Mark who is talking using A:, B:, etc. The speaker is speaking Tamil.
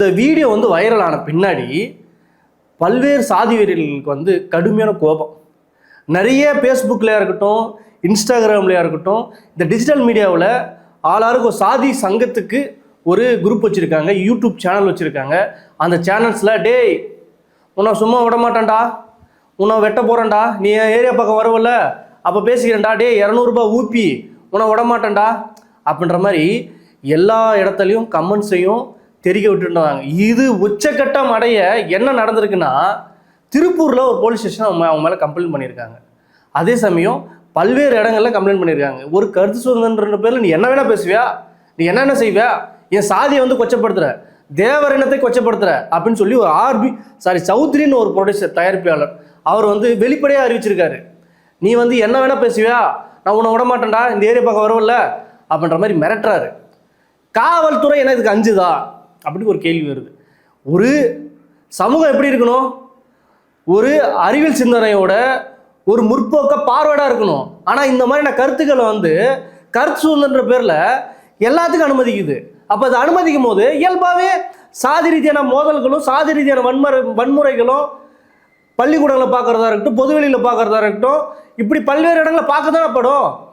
A: இந்த வீடியோ வந்து வைரல் ஆன பின்னாடி பல்வேறு சாதி வெறியர்களுக்கு வந்து கடுமையான கோபம். நிறைய ஃபேஸ்புக்லையா இருக்கட்டும், இன்ஸ்டாகிராம்லையா இருக்கட்டும், இந்த டிஜிட்டல் மீடியாவில் ஆளாருக்கு ஒரு சாதி சங்கத்துக்கு ஒரு குரூப் வச்சுருக்காங்க, யூடியூப் சேனல் வச்சுருக்காங்க. அந்த சேனல்ஸில் டேய் உன்னை சும்மா விட மாட்டேன்டா, உன்னை வெட்ட போகிறேன்டா, நீ என் ஏரியா பக்கம் வரவில்ல அப்போ பேசிக்கிறேன்டா, டே 200 ஊப்பி உன்னை விட மாட்டேன்டா அப்படின்ற மாதிரி எல்லா இடத்துலையும் கமெண்ட்ஸையும் தெரிவிக்க விட்டுருந்தாங்க. இது உச்சக்கட்டம் அடைய என்ன நடந்திருக்குன்னா, திருப்பூரில் ஒரு போலீஸ் ஸ்டேஷன் அவங்க மேலே கம்ப்ளைண்ட் பண்ணியிருக்காங்க. அதே சமயம் பல்வேறு இடங்கள்ல கம்ப்ளைண்ட் பண்ணியிருக்காங்க. ஒரு கருத்து சுதந்திரன்ற பேரில் நீ என்ன வேணா பேசுவியா, நீ என்னென்ன செய்வியா, என் சாதியை வந்து கொச்சப்படுத்துற, தேவர் இனத்தை கொச்சப்படுத்துற அப்படின்னு சொல்லி ஒரு சௌத்ரின்னு ஒரு ப்ரொடியூசர் தயாரிப்பாளர் அவர் வந்து வெளிப்படையாக அறிவிச்சிருக்காரு. நீ வந்து என்ன வேணா பேசுவியா, நான் உன்னை விட மாட்டேன்டா, இந்த ஏரியா பக்கம் வரவில்ல அப்படின்ற மாதிரி மிரட்டுறாரு. காவல்துறை என்ன இதுக்கு அஞ்சுதா அப்படின்னு ஒரு கேள்வி வருது. ஒரு சமூகம் எப்படி இருக்கணும், ஒரு அறிவியல் சிந்தனையோட ஒரு முற்போக்க பார்வையாக இருக்கணும். ஆனால் இந்த மாதிரியான கருத்துக்களை வந்து கருத்து சுதந்திரன்ற பேரில் எல்லாத்துக்கும் அனுமதிக்குது. அப்போ அதை அனுமதிக்கும் போது இயல்பாகவே சாதி ரீதியான மோதல்களும் சாதி ரீதியான வன்முறைகளும் பள்ளிக்கூடங்களை பார்க்குறதா இருக்கட்டும், பொதுவெளியில் பார்க்குறதா இருக்கட்டும், இப்படி பல்வேறு இடங்களை பார்க்க தானே படும்.